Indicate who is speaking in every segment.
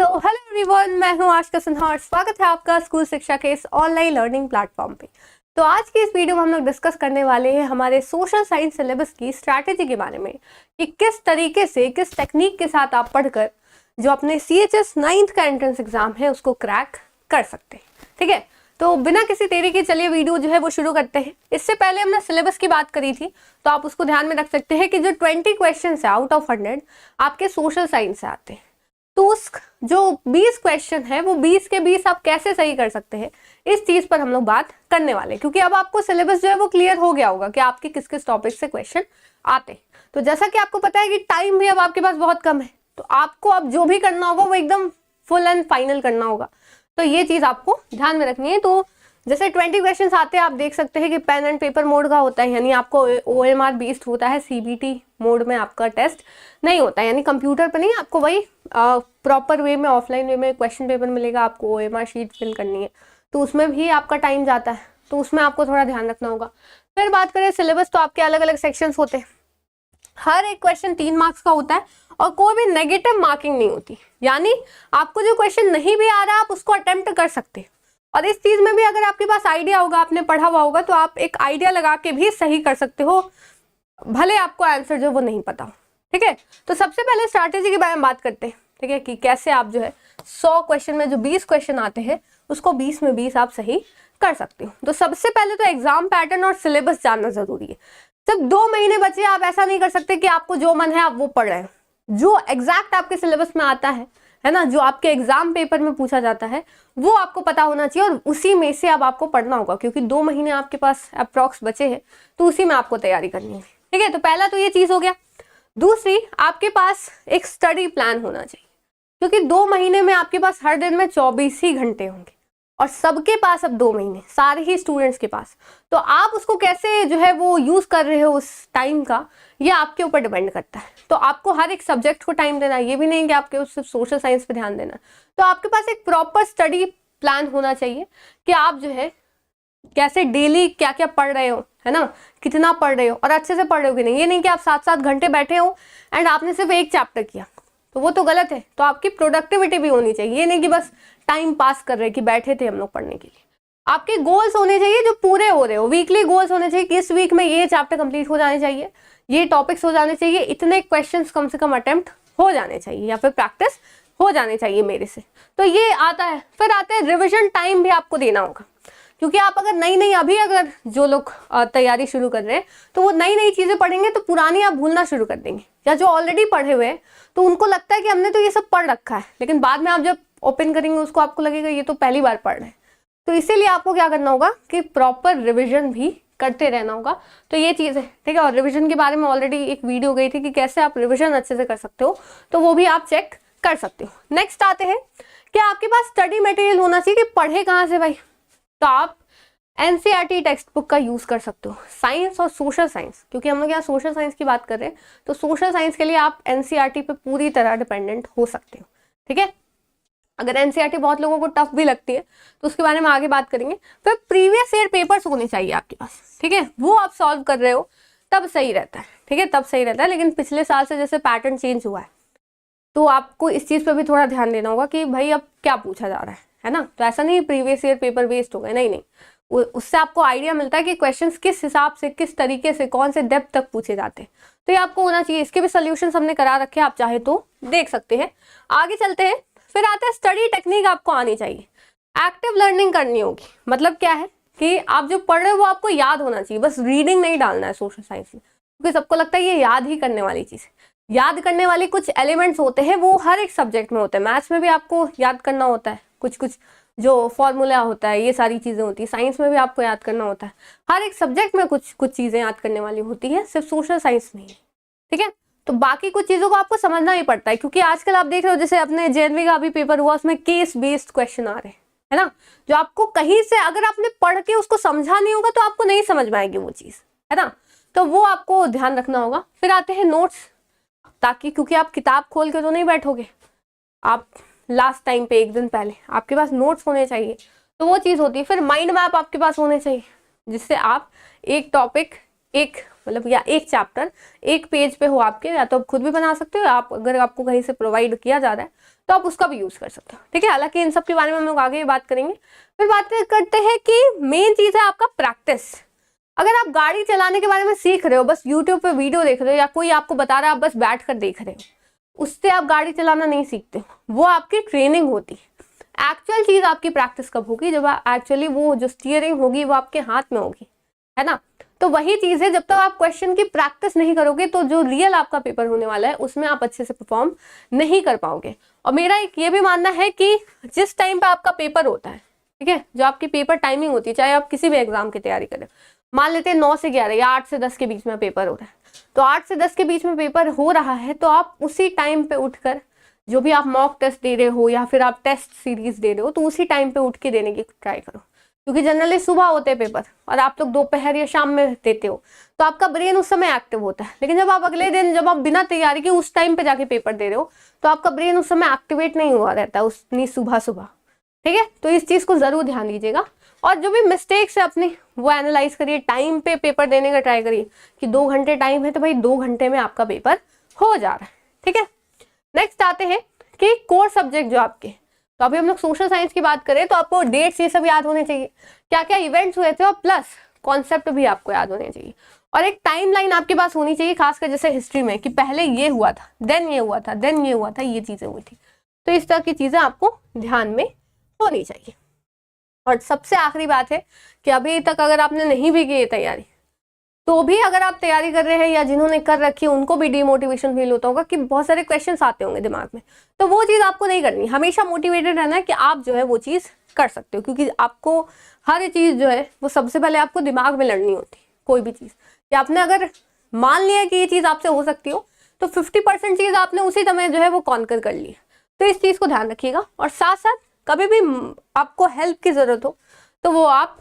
Speaker 1: Hello everyone, मैं हूं आशिका सिन्हा और स्वागत है आपका स्कूल शिक्षा के इस ऑनलाइन लर्निंग प्लेटफॉर्म पे। तो आज की इस वीडियो में हम लोग डिस्कस करने वाले हैं हमारे सोशल साइंस सिलेबस की स्ट्रैटेजी के बारे में कि किस तरीके से, किस टेक्निक के साथ आप पढ़कर जो अपने CHS 9th का एंट्रेंस एग्जाम है उसको क्रैक कर सकते हैं। ठीक है, तो बिना किसी देरी के चलिए वीडियो जो है वो शुरू करते हैं। इससे पहले हमने सिलेबस की बात करी थी, तो आप उसको ध्यान में रख सकते हैं कि जो 20 क्वेश्चन है आउट ऑफ 100 आपके सोशल साइंस से आते हैं। तो उस जो 20 क्वेश्चन है वो 20 के 20 आप कैसे सही कर सकते हैं, इस चीज पर हम लोग बात करने वाले हैं, क्योंकि अब आपको सिलेबस जो है वो क्लियर हो गया होगा कि आपके किस किस टॉपिक से क्वेश्चन आते हैं। तो जैसा कि आपको पता है कि टाइम भी अब आपके पास बहुत कम है, तो आपको अब जो भी करना होगा वो एकदम फुल एंड फाइनल करना होगा। तो ये चीज आपको ध्यान में रखनी है। तो जैसे 20 क्वेश्चंस आते हैं, आप देख सकते हैं कि पेन एंड पेपर मोड का होता है, यानी आपको OMR बेस्ड होता है, CBT मोड में आपका टेस्ट नहीं होता है, यानी कंप्यूटर पे नहीं, आपको वही प्रॉपर वे में ऑफलाइन वे में क्वेश्चन पेपर मिलेगा, आपको OMR शीट फिल करनी है, तो उसमें भी आपका टाइम जाता है, तो उसमें आपको थोड़ा ध्यान रखना होगा। फिर बात करें सिलेबस, तो आपके अलग अलग सेक्शंस होते हैं, हर एक क्वेश्चन 3 मार्क्स का होता है और कोई भी नेगेटिव मार्किंग नहीं होती, यानी आपको जो क्वेश्चन नहीं भी आ रहा आप उसको अटेम्प्ट कर सकते हैं। और इस चीज में भी अगर आपके पास आइडिया होगा, आपने पढ़ा हुआ होगा, तो आप एक आइडिया लगा के भी सही कर सकते हो, भले आपको आंसर जो वो नहीं पता हो। ठीक है, तो सबसे पहले स्ट्रैटेजी के बारे में बात करते हैं। ठीक है, कि कैसे आप जो है 100 क्वेश्चन में जो 20 क्वेश्चन आते हैं उसको 20 में 20 आप सही कर सकते हो। तो सबसे पहले तो एग्जाम पैटर्न और सिलेबस जानना जरूरी है। सिर्फ 2 महीने बचे, आप ऐसा नहीं कर सकते कि आपको जो मन है आप वो पढ़ रहे हैं। जो एग्जैक्ट आपके सिलेबस में आता है ना, जो आपके एग्जाम पेपर में पूछा जाता है वो आपको पता होना चाहिए और उसी में से अब आपको पढ़ना होगा, क्योंकि 2 महीने आपके पास अप्रॉक्स बचे हैं, तो उसी में आपको तैयारी करनी है। ठीक है, तो पहला तो ये चीज हो गया। दूसरी, आपके पास एक स्टडी प्लान होना चाहिए, क्योंकि 2 महीने में आपके पास हर दिन में 24 ही घंटे होंगे और सबके पास अब 2 महीने, सारे ही स्टूडेंट्स के पास, तो आप उसको कैसे जो है वो यूज कर रहे हो उस टाइम का, ये आपके ऊपर डिपेंड करता है। तो आपको हर एक सब्जेक्ट को टाइम देना है, ये भी नहीं कि आपके सिर्फ सोशल साइंस पे ध्यान देना है। तो आपके पास एक प्रॉपर स्टडी प्लान होना चाहिए कि आप जो है कैसे डेली क्या क्या पढ़ रहे हो, है ना, कितना पढ़ रहे हो और अच्छे से पढ़ रहे हो कि नहीं। ये नहीं कि आप 7-7 घंटे बैठे हो एंड आपने सिर्फ एक चैप्टर किया, तो वो तो गलत है। तो आपकी प्रोडक्टिविटी भी होनी चाहिए, ये नहीं कि बस टाइम पास कर रहे कि बैठे थे हम लोग पढ़ने के लिए। आपके गोल्स होने चाहिए जो पूरे हो रहे हो, वीकली गोल्स होने चाहिए कि इस वीक में ये चैप्टर कंप्लीट हो जाने चाहिए, ये टॉपिक्स हो जाने चाहिए, इतने क्वेश्चंस कम से कम अटेम्प्ट हो जाने चाहिए या फिर प्रैक्टिस हो जाने चाहिए मेरे से। तो ये आता है। फिर आते हैं रिविजन टाइम भी आपको देना होगा, क्योंकि आप अगर नई अभी अगर जो लोग तैयारी शुरू कर रहे हैं तो वो नई चीजें पढ़ेंगे तो पुरानी आप भूलना शुरू कर देंगे, या जो ऑलरेडी पढ़े हुए हैं तो उनको लगता है कि हमने तो ये सब पढ़ रखा है, लेकिन बाद में आप जब ओपन करेंगे उसको आपको लगेगा ये तो पहली बार पढ़ रहे हैं। तो इसीलिए आपको क्या करना होगा कि प्रॉपर रिविजन भी करते रहना होगा। तो ये चीज है। ठीक है, और रिविजन के बारे में ऑलरेडी एक वीडियो गई थी कि कैसे आप रिविजन अच्छे से कर सकते हो, तो वो भी आप चेक कर सकते हो। नेक्स्ट आते हैं कि आपके पास स्टडी मटेरियल होना चाहिए कि पढ़े कहाँ से भाई। तो आप NCERT टेक्स्ट बुक का यूज कर सकते हो, साइंस और सोशल साइंस, क्योंकि हम लोग यहाँ सोशल साइंस की बात कर रहे हैं, तो सोशल साइंस के लिए आप NCERT पे पूरी तरह डिपेंडेंट हो सकते हो। ठीक है, अगर NCERT बहुत लोगों को टफ भी लगती है तो उसके बारे में आगे बात करेंगे। फिर प्रीवियस ईयर पेपर्स होने चाहिए आपके पास। ठीक है, वो आप सॉल्व कर रहे हो तब सही रहता है। ठीक है, तब सही रहता है, लेकिन पिछले साल से जैसे पैटर्न चेंज हुआ है तो आपको इस चीज पर भी थोड़ा ध्यान देना होगा कि भाई अब क्या पूछा जा रहा है ना। तो ऐसा नहीं प्रीवियस ईयर पेपर वेस्ट हो गए, नहीं, उससे आपको आइडिया मिलता है कि क्वेश्चंस किस हिसाब से, किस तरीके से, कौन से डेप्थ तक पूछे जाते हैं, तो ये आपको होना चाहिए। इसके भी सोल्यूशन हमने करा रखे हैं, आप चाहे तो देख सकते हैं। आगे चलते हैं। फिर आता है स्टडी टेक्निक आपको आनी चाहिए, एक्टिव लर्निंग करनी होगी। मतलब क्या है कि आप जो पढ़ रहे हो वो आपको याद होना चाहिए, बस रीडिंग नहीं डालना है सोशल साइंस में, क्योंकि सबको लगता है ये याद ही करने वाली चीज है। याद करने वाले कुछ एलिमेंट्स होते हैं, वो हर एक सब्जेक्ट में होते हैं। मैथ्स में भी आपको याद करना होता है, कुछ जो फॉर्मूला होता है, ये सारी चीजें होती है। साइंस में भी आपको याद करना होता है, हर एक सब्जेक्ट में कुछ चीजें याद करने वाली होती है, सिर्फ सोशल साइंस में ही। ठीक है, तो बाकी कुछ चीजों को आपको समझना ही पड़ता है, क्योंकि आजकल आप देख रहे हो जैसे अपने JNV का अभी पेपर हुआ, उसमें केस बेस्ड क्वेश्चन आ रहे हैं, है ना, जो आपको कहीं से अगर आपने पढ़ के उसको समझा नहीं होगा तो आपको नहीं समझ में आएगी वो चीज, है ना, तो वो आपको ध्यान रखना होगा। फिर आते हैं नोट्स, ताकि क्योंकि आप किताब खोल के तो नहीं बैठोगे, आप लास्ट टाइम पे एक दिन पहले आपके पास नोट्स होने चाहिए, तो वो चीज होती है। फिर माइंड मैप आपके पास होने चाहिए, जिससे आप एक टॉपिक एक मतलब या एक चैप्टर एक पेज पे हो आपके, या तो आप खुद भी बना सकते हो, आप अगर आपको कहीं से प्रोवाइड किया जा रहा है तो आप उसका भी यूज कर सकते हो, ठीक है। हालांकि इन सब के बारे में हम लोग आगे बात करेंगे। फिर बात करते हैं कि मेन चीज है आपका प्रैक्टिस। अगर आप गाड़ी चलाने के बारे में सीख रहे हो, बस यूट्यूब पे वीडियो देख रहे हो या कोई आपको बता रहा है, आप बस बैठ कर देख रहे हो, उससे आप गाड़ी चलाना नहीं सीखते, वो आपकी ट्रेनिंग होती है। एक्चुअल चीज आपकी प्रैक्टिस कब होगी, जब एक्चुअली वो जो स्टीयरिंग होगी वो आपके हाथ में होगी, है ना। तो वही चीज है, जब तक आप क्वेश्चन की प्रैक्टिस नहीं करोगे तो जो रियल आपका पेपर होने वाला है उसमें आप अच्छे से परफॉर्म नहीं कर पाओगे। और मेरा एक ये भी मानना है कि जिस टाइम पे आपका पेपर होता है, ठीक है, जो आपकी पेपर टाइमिंग होती है, चाहे आप किसी भी एग्जाम की तैयारी करें, मान लेते हैं 9 से 11 या 8 से 10 के बीच में पेपर हो रहा है, तो 8 से 10 के बीच में पेपर हो रहा है तो आप उसी टाइम पे उठकर जो भी आप मॉक टेस्ट दे रहे हो या फिर आप टेस्ट सीरीज दे रहे हो, तो उसी टाइम पे उठ के देने की ट्राई करो, क्योंकि जनरली सुबह होते हैं पेपर और आप लोग दोपहर या शाम में देते हो, तो आपका ब्रेन उस समय एक्टिव होता है। लेकिन जब आप अगले दिन, जब आप बिना तैयारी के उस टाइम पे जाके पेपर दे रहे हो, तो आपका ब्रेन उस समय एक्टिवेट नहीं हुआ रहता उतनी सुबह सुबह, ठीक है। तो इस चीज को जरूर ध्यान दीजिएगा। और जो भी मिस्टेक्स है अपने, वो एनालाइज करिए, टाइम पे पेपर देने का ट्राई करिए कि 2 घंटे टाइम है तो भाई 2 घंटे में आपका पेपर हो जा रहा है, ठीक है। नेक्स्ट आते हैं कि कोर सब्जेक्ट जो आपके, तो अभी हम लोग सोशल साइंस की बात करें तो आपको डेट्स ये सब याद होने चाहिए, क्या क्या इवेंट्स हुए थे, और प्लस कॉन्सेप्ट भी आपको याद होने चाहिए, और एक टाइमलाइन आपके पास होनी चाहिए, खासकर जैसे हिस्ट्री में कि पहले ये हुआ था, देन ये हुआ था, देन ये हुआ था, ये चीजें हुई थी। तो इस तरह की चीजें आपको ध्यान में होनी चाहिए। और सबसे आखिरी बात है कि अभी तक अगर आपने नहीं भी की तैयारी, तो भी अगर आप तैयारी कर रहे हैं या जिन्होंने कर रखी है उनको भी डिमोटिवेशन फील होता होगा कि बहुत सारे क्वेश्चंस आते होंगे दिमाग में, तो वो चीज़ आपको नहीं करनी। हमेशा मोटिवेटेड रहना है कि आप जो है वो चीज़ कर सकते हो, क्योंकि आपको हर चीज़ जो है वो सबसे पहले आपको दिमाग में लड़नी होती है। कोई भी चीज़ कि आपने अगर मान लिया कि ये चीज़ आपसे हो सकती हो, तो 50% चीज़ आपने उसी समय जो है वो कॉन्कर कर ली है। तो इस चीज़ को ध्यान रखिएगा। और साथ साथ कभी भी आपको हेल्प की ज़रूरत हो तो वो आप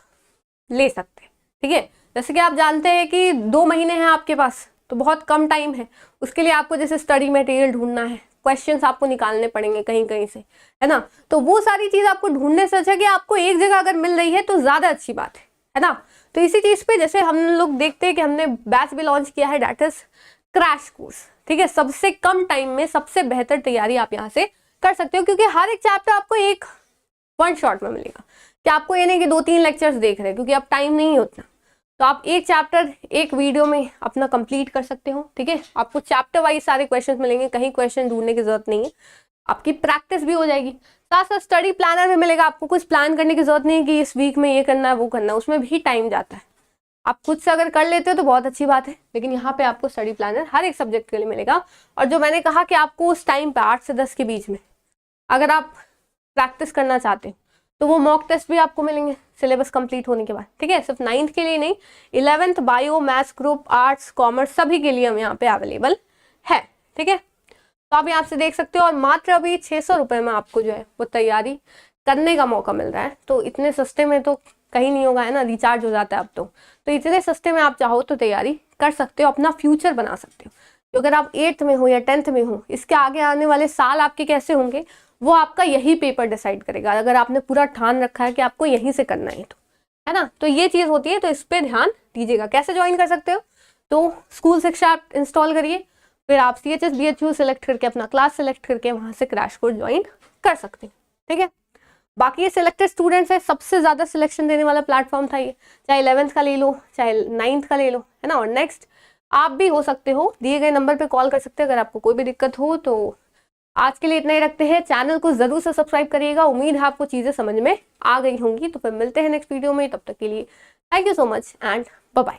Speaker 1: ले सकते हैं, ठीक है। जैसे कि आप जानते हैं कि 2 महीने हैं आपके पास, तो बहुत कम टाइम है, उसके लिए आपको जैसे स्टडी मटेरियल ढूंढना है, क्वेश्चंस आपको निकालने पड़ेंगे कहीं कहीं से, है ना। तो वो सारी चीज़ आपको ढूंढने से अच्छा कि आपको एक जगह अगर मिल रही है तो ज़्यादा अच्छी बात है ना। तो इसी चीज़ पे जैसे हम लोग देखते हैं कि हमने बैच भी लॉन्च किया है, डैट इज क्रैश कोर्स, ठीक है। सबसे कम टाइम में सबसे बेहतर तैयारी आप यहाँ से कर सकते हो, क्योंकि हर एक चैप्टर आपको एक 1 शॉट में मिलेगा, कि आपको ये नहीं कि 2-3 लेक्चर्स देख रहे हैं, क्योंकि अब टाइम नहीं है उतना। तो आप एक चैप्टर एक वीडियो में अपना कंप्लीट कर सकते हो, ठीक है। आपको चैप्टर वाइज सारे क्वेश्चंस मिलेंगे, कहीं क्वेश्चन ढूंढने की जरूरत नहीं है, आपकी प्रैक्टिस भी हो जाएगी। साथ साथ स्टडी प्लानर भी मिलेगा, आपको कुछ प्लान करने की जरूरत नहीं है कि इस वीक में ये करना है वो करना है, उसमें भी टाइम जाता है। आप खुद से अगर कर लेते हो तो बहुत अच्छी बात है, लेकिन यहाँ पे आपको स्टडी प्लानर हर एक सब्जेक्ट के लिए मिलेगा। और जो मैंने कहा कि आपको उस टाइम पे 8 से 10 के बीच में अगर आप प्रैक्टिस करना चाहते हो तो वो मॉक टेस्ट भी आपको मिलेंगे सिलेबस कंप्लीट होने के बाद, ठीक है। सिर्फ 9th के लिए नहीं, 11th bio, maths group, arts, commerce सभी के लिए हम यहाँ पे अवेलेबल है, ठीक है। तो आप यहाँ से देख सकते हो। और मात्र अभी 600 रुपये में आपको जो है वो तैयारी करने का मौका मिल रहा है। तो इतने सस्ते में तो कहीं नहीं होगा, है ना, रिचार्ज हो जाता है अब तो इतने सस्ते में आप चाहो तो तैयारी कर सकते हो, अपना फ्यूचर बना सकते हो। तो अगर आप 8th में हो या 10th में हो, इसके आगे आने वाले साल आपके कैसे होंगे वो आपका यही पेपर डिसाइड करेगा, अगर आपने पूरा ठान रखा है कि आपको यहीं से करना है तो, है ना। तो ये चीज़ होती है, तो इस पर ध्यान दीजिएगा। कैसे ज्वाइन कर सकते हो, तो स्कूल शिक्षा ऐप इंस्टॉल करिए, फिर आप CHS BHU सेलेक्ट करके अपना क्लास सेलेक्ट करके वहाँ से क्रैश कोर्स ज्वाइन कर सकते हैं, ठीक है। बाकी ये सिलेक्टेड स्टूडेंट्स है, सबसे ज़्यादा सिलेक्शन देने वाला प्लेटफॉर्म था ये, चाहे 11th का ले लो चाहे 9th का ले लो, है ना। और नेक्स्ट आप भी हो सकते हो, दिए गए नंबर पे कॉल कर सकते हो अगर आपको कोई भी दिक्कत हो। तो आज के लिए इतना ही रखते हैं, चैनल को जरूर से सब्सक्राइब करिएगा। उम्मीद है आपको चीज़ें समझ में आ गई होंगी। तो फिर मिलते हैं नेक्स्ट वीडियो में, तब तक के लिए thank you so much and bye bye.